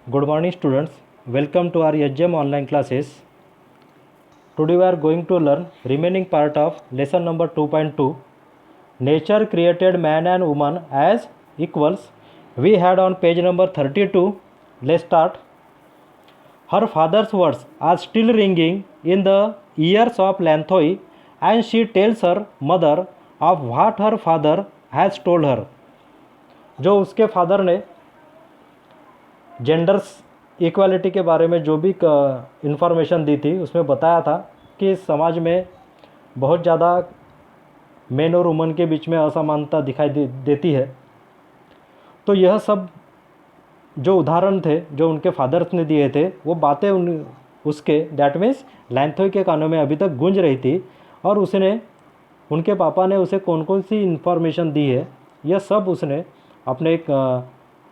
Good morning students, welcome to our HGM online classes. Today we are going to learn remaining part of lesson number 2.2. Nature created man and woman as equals. We had on page number 32. Let's start. Her father's words are still ringing in the ears of Lanthoi, and she tells her mother of what her father has told her. जो उसके father ने genders equality के बारे में जो भी information दी थी उसमें बताया था कि समाज में बहुत ज़्यादा मेन और वुमन के बीच में असमानता दिखाई देती है। तो यह सब जो उदाहरण थे जो उनके फादर्स ने दिए थे वो बातें उसके दैट मीन्स लैंथोई के कानों में अभी तक गूंज रही थी और उसने उनके पापा ने उसे कौन कौन सी इन्फॉर्मेशन दी है यह सब उसने अपने एक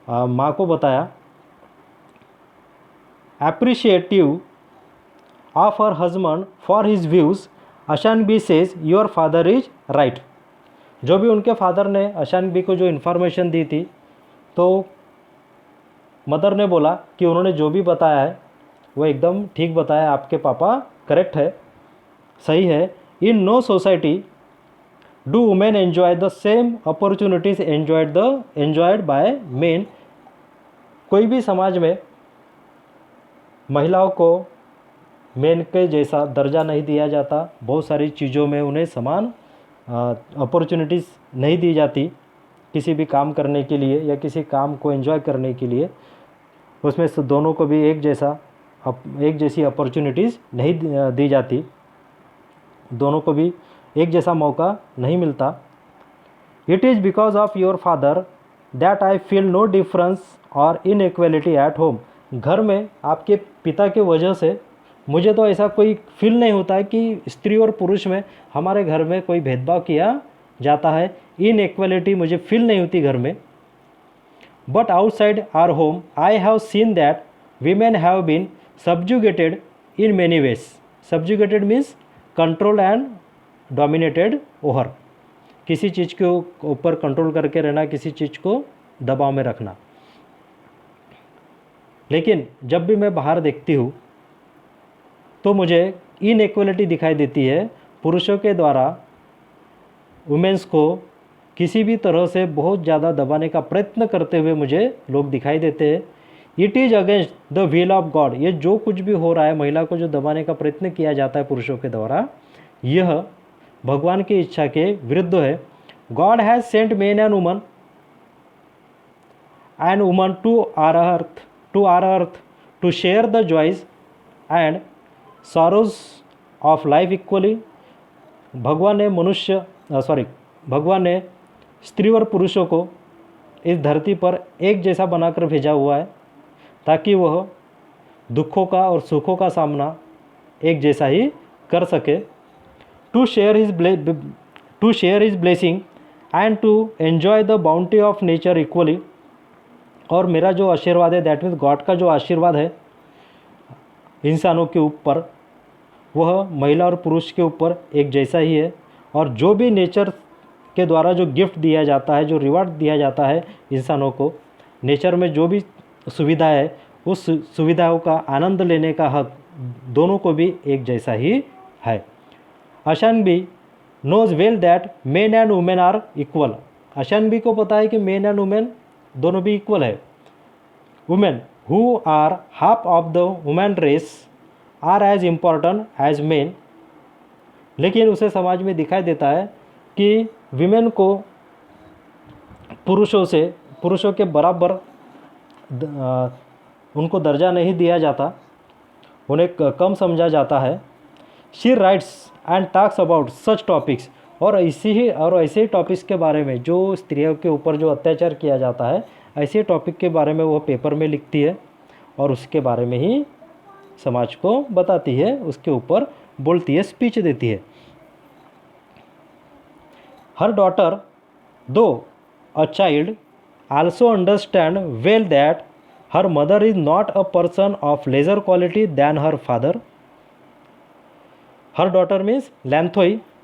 माँ को बताया। Appreciative of her husband for his views, अशानबी says your father is right. जो भी उनके फादर ने अशानबी को जो इन्फॉर्मेशन दी थी तो मदर ने बोला कि उन्होंने जो भी बताया है वो एकदम ठीक बताया, आपके पापा करेक्ट है, सही है। In no society do women enjoy the same opportunities enjoyed by men. कोई भी समाज में महिलाओं को मेन के जैसा दर्जा नहीं दिया जाता, बहुत सारी चीज़ों में उन्हें समान अपॉर्चुनिटीज़ नहीं दी जाती किसी भी काम करने के लिए या किसी काम को एंजॉय करने के लिए। उसमें से दोनों को भी एक जैसी अपॉर्चुनिटीज़ नहीं दी जाती, दोनों को भी एक जैसा मौका नहीं मिलता। It is because of your father that I feel no difference और इनइक्वालिटी एट होम। घर में आपके पिता के वजह से मुझे तो ऐसा कोई फील नहीं होता है कि स्त्री और पुरुष में हमारे घर में कोई भेदभाव किया जाता है, इनइक्वालिटी मुझे फील नहीं होती घर में। But outside our home I have seen that women have been subjugated in many ways. Subjugated means control and dominated over, किसी चीज़ के ऊपर कंट्रोल करके रहना, किसी चीज़ को दबाव में रखना। लेकिन जब भी मैं बाहर देखती हूँ तो मुझे इनइक्वालिटी दिखाई देती है, पुरुषों के द्वारा वुमेन्स को किसी भी तरह से बहुत ज़्यादा दबाने का प्रयत्न करते हुए मुझे लोग दिखाई देते हैं। It is against the will of God. ये जो कुछ भी हो रहा है, महिला को जो दबाने का प्रयत्न किया जाता है पुरुषों के द्वारा, यह भगवान की इच्छा के विरुद्ध है। God has sent man and woman to our earth to share the joys and sorrows of life equally. भगवान ने स्त्री और पुरुषों को इस धरती पर एक जैसा बनाकर भेजा हुआ है ताकि वह दुखों का और सुखों का सामना एक जैसा ही कर सके। To share his blessing and to enjoy the bounty of nature equally. और मेरा जो आशीर्वाद है दैट मीन्स गॉड का जो आशीर्वाद है इंसानों के ऊपर, वह महिला और पुरुष के ऊपर एक जैसा ही है। और जो भी नेचर के द्वारा जो गिफ्ट दिया जाता है, जो रिवार्ड दिया जाता है इंसानों को, नेचर में जो भी सुविधा है उस सुविधाओं का आनंद लेने का हक दोनों को भी एक जैसा ही है। Ashangbi knows well that men and women are equal. Ashangbi को पता है कि मेन एंड वुमेन दोनों भी इक्वल है। Women who are half of the women race are as important as men. लेकिन उसे समाज में दिखाई देता है कि विमेन को पुरुषों के बराबर उनको दर्जा नहीं दिया जाता, उन्हें कम समझा जाता है। She writes and talks about such topics. और ऐसे ही टॉपिक्स के बारे में जो स्त्रियों के ऊपर जो अत्याचार किया जाता है, ऐसे टॉपिक के बारे में वो पेपर में लिखती है और उसके बारे में ही समाज को बताती है, उसके ऊपर बोलती है, स्पीच देती है। Her daughter though a child also understand well that her mother is not a person of lesser quality than her father. Her daughter means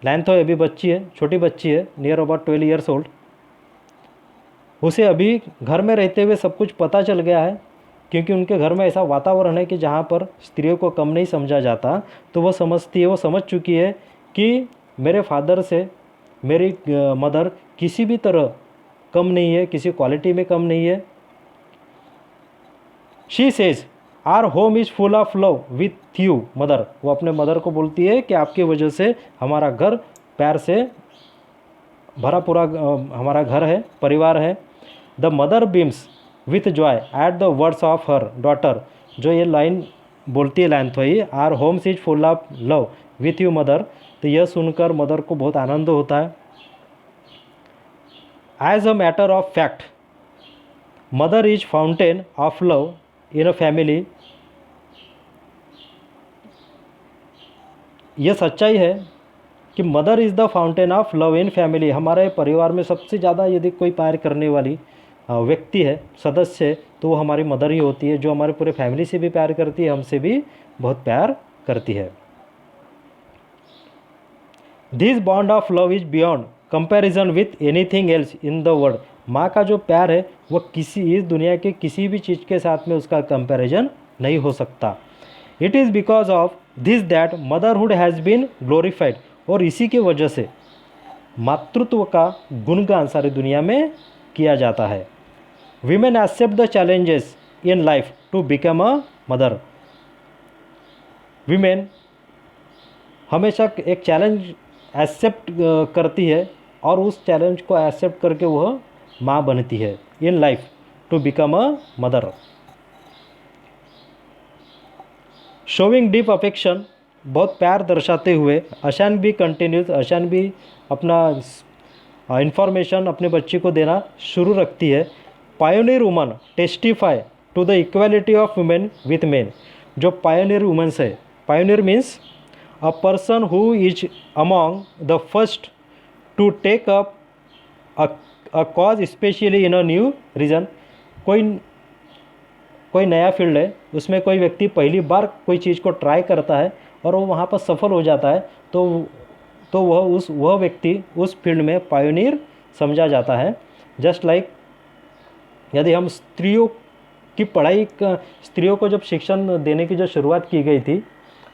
Lanthoi अभी बच्ची है, छोटी बच्ची है, नियर अबाउट 12 ईयर्स ओल्ड। उसे अभी घर में रहते हुए सब कुछ पता चल गया है क्योंकि उनके घर में ऐसा वातावरण है कि जहाँ पर स्त्रियों को कम नहीं समझा जाता। तो वो समझती है, वो समझ चुकी है कि मेरे फादर से मेरी मदर किसी भी तरह कम नहीं है, किसी क्वालिटी में कम नहीं है। She says our home is full of love with you mother. वो अपने मदर को बोलती है कि आपकी वजह से हमारा घर प्यार से भरा पूरा हमारा घर है, परिवार है। The mother beams with joy at the words of her daughter. जो ये लाइन बोलती है Lanthoi, our homes is full of love with you mother, तो यह सुनकर मदर को बहुत आनंद होता है। As a matter of fact mother is fountain of love in a family. यह सच्चाई है कि mother is the fountain of love in family. हमारे परिवार में सबसे ज़्यादा यदि कोई प्यार करने वाली व्यक्ति है, सदस्य है, तो वो हमारी मदर ही होती है, जो हमारे पूरे फैमिली से भी प्यार करती है, हमसे भी बहुत प्यार करती है। This bond of love is beyond comparison with anything else in the world. माँ का जो प्यार है वह किसी इस दुनिया के किसी भी चीज़ के साथ में उसका कंपैरिजन नहीं हो सकता। It is because of this that motherhood has been glorified. और इसी की वजह से मातृत्व का गुणगान सारी दुनिया में किया जाता है। Women accept the challenges in life to become a mother. Women हमेशा एक चैलेंज एक्सेप्ट करती है और उस चैलेंज को एक्सेप्ट करके वह माँ बनती है in life to become a mother. Showing deep affection, बहुत प्यार दर्शाते हुए अशान भी कंटिन्यूज, अशान भी अपना इंफॉर्मेशन अपने बच्चे को देना शुरू रखती है। Pioneer woman testify to the equality of women with men. जो पायोनियर वुमेन्स है, pioneer means a person who is among the first to take up a cause specially in a new region. कोई नया field है, उसमें कोई व्यक्ति पहली बार कोई चीज़ को ट्राई करता है और वो वहाँ पर सफल हो जाता है, तो वह व्यक्ति उस फील्ड में पायोनियर समझा जाता है। जस्ट लाइक यदि हम स्त्रियों की पढ़ाई स्त्रियों को जब शिक्षण देने की जो शुरुआत की गई थी,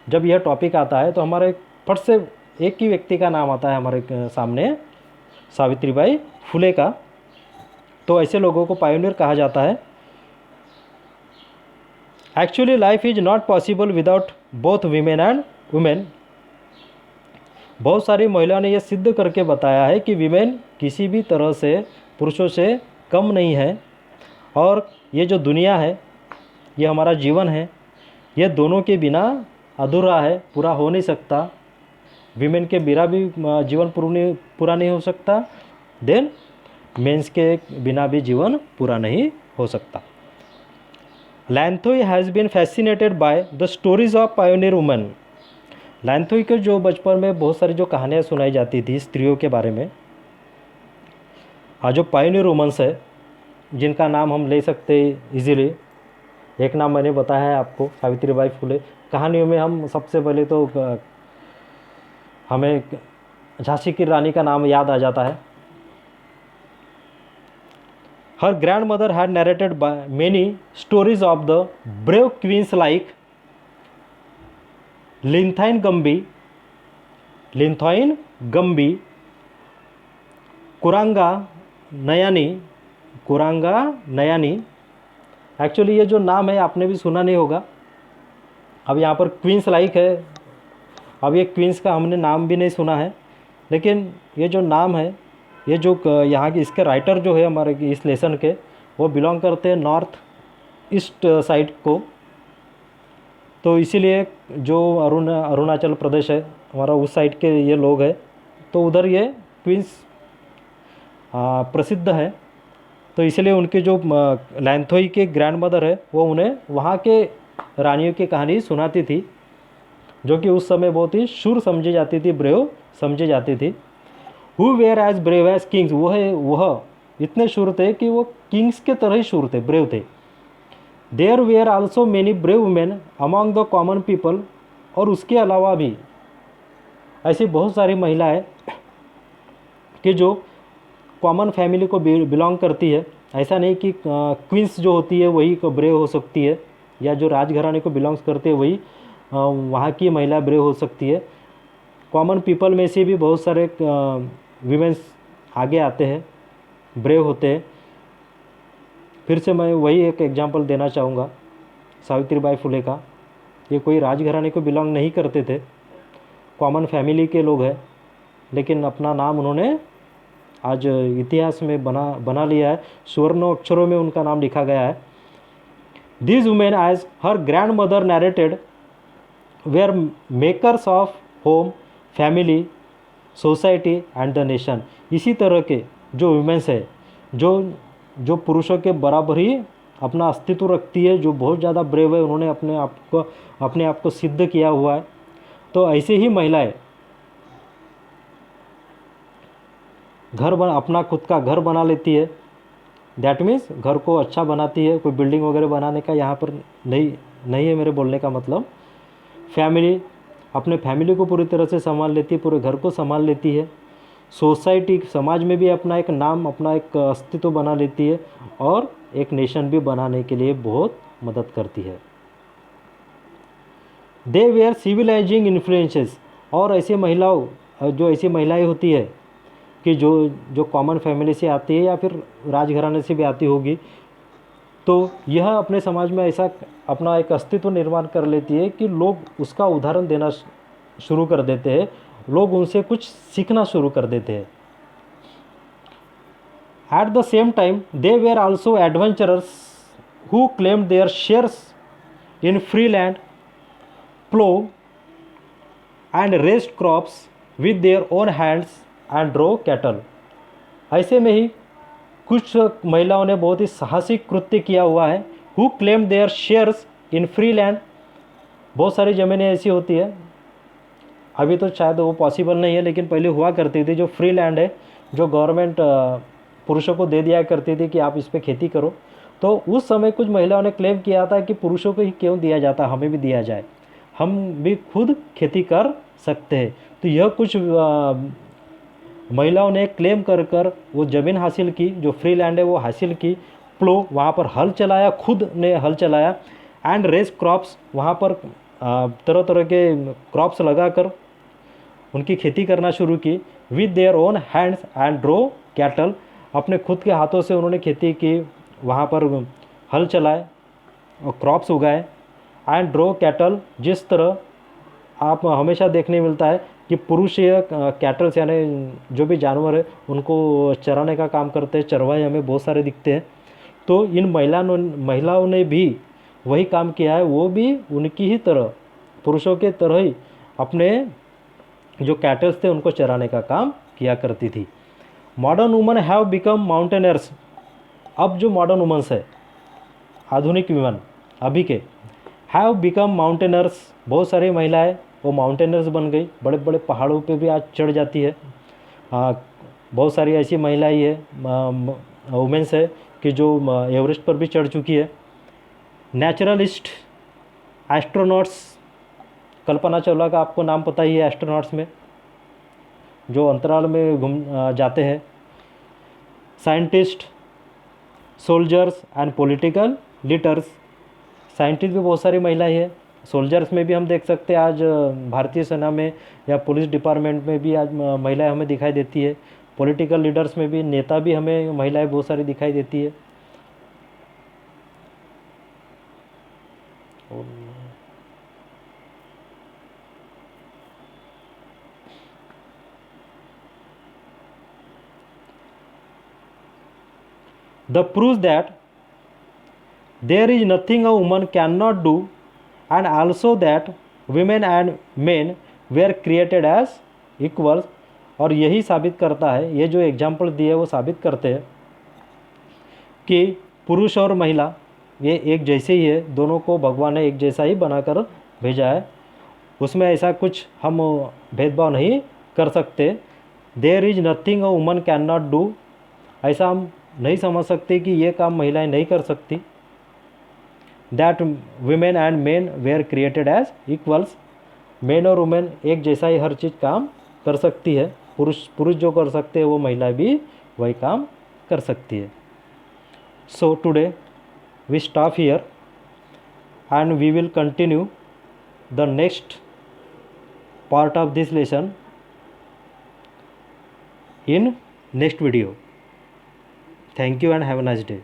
जब यह टॉपिक आता है तो हमारे फट से एक ही व्यक्ति का नाम आता है हमारे सामने, सावित्रीबाई फुले का। तो ऐसे लोगों को पायोनियर कहा जाता है। Actually life is not possible without both women and women. बहुत सारी महिलाओं ने यह सिद्ध करके बताया है कि वीमेन किसी भी तरह से पुरुषों से कम नहीं है, और ये जो दुनिया है, ये हमारा जीवन है, ये दोनों के बिना अधूरा है, पूरा हो नहीं सकता। वीमेन के बिना भी जीवन पूरा नहीं हो सकता, देन मेंस के बिना भी जीवन पूरा नहीं हो सकता। Lanthoi has been fascinated by the stories of pioneer women. Lanthoi के जो बचपन में बहुत सारी जो कहानियाँ सुनाई जाती थी स्त्रियों के बारे में, जो पायोनियर वुमेन्स है, जिनका नाम हम ले सकते इजीली। एक नाम मैंने बताया है आपको, सावित्रीबाई फुले। कहानियों में हम सबसे पहले तो हमें झांसी की रानी का नाम याद आ जाता है। Her grandmother had narrated by many stories of the brave queens like Linthoingambi, Kuranganayani. Actually ये जो नाम है आपने भी सुना नहीं होगा। अब यहाँ पर क्वींस लाइक है, अब ये क्वींस का हमने नाम भी नहीं सुना है, लेकिन ये जो नाम है, ये जो यहाँ के इसके राइटर जो है हमारे इस लेसन के, वो बिलोंग करते हैं नॉर्थ ईस्ट साइड को। तो इसीलिए जो अरुणाचल प्रदेश है हमारा, उस साइड के ये लोग हैं, तो उधर ये क्वींस प्रसिद्ध है। तो इसलिए उनके जो लैंथोई के ग्रैंड मदर है, वो उन्हें वहाँ के रानियों की कहानी सुनाती थी, जो कि उस समय बहुत ही शूर समझी जाती थी, ब्रेव समझी जाती थी। Who were as brave as kings, वह इतने शूर थे कि वो किंग्स के तरह ही शूर थे, ब्रेव थे। There were also many brave women among the common people. और उसके अलावा भी ऐसी बहुत सारी महिलाएं कि जो कॉमन फैमिली को बिलोंग करती है, ऐसा नहीं कि क्वींस जो होती है वही ब्रेव हो सकती है, या जो राजघराने को बिलोंग्स करते हैं वही वहाँ की महिला ब्रेव हो सकती है। कॉमन पीपल में से भी बहुत सारे वीमेंस आगे आते हैं, ब्रेव होते हैं। फिर से मैं वही एक एग्जांपल देना चाहूँगा सावित्रीबाई फुले का। ये कोई राजघराने को बिलोंग नहीं करते थे, कॉमन फैमिली के लोग हैं, लेकिन अपना नाम उन्होंने आज इतिहास में बना लिया है, स्वर्ण अक्षरों में उनका नाम लिखा गया है। These women, as her grandmother narrated, were makers of home, family, society and the nation। इसी तरह के जो वुमेन्स है, जो पुरुषों के बराबर ही अपना अस्तित्व रखती है, जो बहुत ज़्यादा ब्रेव है, उन्होंने अपने आप को सिद्ध किया हुआ है। तो ऐसे ही महिलाएं अपना खुद का घर बना लेती है। दैट मीन्स घर को अच्छा बनाती है। कोई बिल्डिंग वगैरह बनाने का यहाँ पर नहीं है मेरे बोलने का मतलब। फैमिली, अपने फैमिली को पूरी तरह से संभाल लेती है, पूरे घर को संभाल लेती है। सोसाइटी, समाज में भी अपना एक नाम, अपना एक अस्तित्व बना लेती है, और एक नेशन भी बनाने के लिए बहुत मदद करती है। दे वेयर सिविलाइजिंग इन्फ्लुएंसेस। और ऐसी महिलाएं होती है कि जो कॉमन फैमिली से आती है या फिर राजघराने से भी आती होगी, तो यह अपने समाज में ऐसा अपना एक अस्तित्व निर्माण कर लेती है कि लोग उसका उदाहरण देना शुरू कर देते हैं, लोग उनसे कुछ सीखना शुरू कर देते हैं। At the same time they were also adventurers who claimed their shares in free land, plough and raised crops with their own hands and drew cattle. ऐसे में ही कुछ महिलाओं ने बहुत ही साहसिक कृत्य किया हुआ है। Who claim there shares in free land. बहुत सारी ज़मीनें ऐसी होती है, अभी तो शायद वो पॉसिबल नहीं है, लेकिन पहले हुआ करती थी, जो फ्री लैंड है, जो गवर्नमेंट पुरुषों को दे दिया करती थी कि आप इस पर खेती करो। तो उस समय कुछ महिलाओं ने क्लेम किया था कि पुरुषों को ही क्यों दिया जाता, हमें भी दिया जाए, हम भी खुद खेती कर सकते हैं। तो यह कुछ महिलाओं ने क्लेम कर वो ज़मीन हासिल की, जो फ्री लैंड है वो हासिल की। प्लो, वहाँ पर हल चलाया, खुद ने हल चलाया। एंड रेस क्रॉप्स, वहाँ पर तरह तरह के क्रॉप्स लगाकर उनकी खेती करना शुरू की। With their own hands and drew cattle, अपने खुद के हाथों से उन्होंने खेती की, वहाँ पर हल चलाए और क्रॉप्स उगाए। एंड ड्रो कैटल, जिस तरह आप हमेशा देखने मिलता है कि पुरुष कैटल्स यानी जो भी जानवर है उनको चराने का काम करते हैं, चरवाहे हमें बहुत सारे दिखते हैं। तो इन महिलाओं ने भी वही काम किया है, वो भी उनकी ही तरह, पुरुषों के तरह ही अपने जो कैटल्स थे उनको चराने का काम किया करती थी। Modern woman have become mountaineers. अब जो मॉडर्न वुमेंस है, आधुनिक विमन अभी के, हैव बिकम माउंटेनर्स, बहुत सारी महिलाएं वो माउंटेनर्स बन गई, बड़े बड़े पहाड़ों पे भी आज चढ़ जाती है। बहुत सारी ऐसी महिलाएं है, वुमेंस है कि जो एवरेस्ट पर भी चढ़ चुकी है। नेचुरलिस्ट, एस्ट्रोनॉट्स, कल्पना चावला का आपको नाम पता ही है, एस्ट्रोनॉट्स में जो अंतराल में घूम जाते हैं। Scientist, soldiers and political leaders, scientist भी बहुत सारी महिलाएं हैं। सोल्जर्स में भी हम देख सकते हैं, आज भारतीय सेना में या पुलिस डिपार्टमेंट में भी आज महिलाएं हमें दिखाई देती है। पॉलिटिकल लीडर्स में भी, नेता भी हमें महिलाएं बहुत सारी दिखाई देती है। The proves that there is nothing a woman cannot do, and also that women and men were created as equals। और यही साबित करता है, ये जो एग्जाम्पल दिए वो साबित करते हैं कि पुरुष और महिला ये एक जैसे ही है, दोनों को भगवान ने एक जैसा ही बनाकर भेजा है, उसमें ऐसा कुछ हम भेदभाव नहीं कर सकते। There is nothing a woman can not do, ऐसा हम नहीं समझ सकते कि ये काम महिलाएं नहीं कर सकती। That women and men were created as equals, men और वुमेन एक जैसा ही हर चीज़ काम कर सकती है। पुरुष जो कर सकते हैं वो महिला भी वही काम कर सकती है। So today we stop here and we will continue the next part of this lesson in next video. Thank you and have a nice day.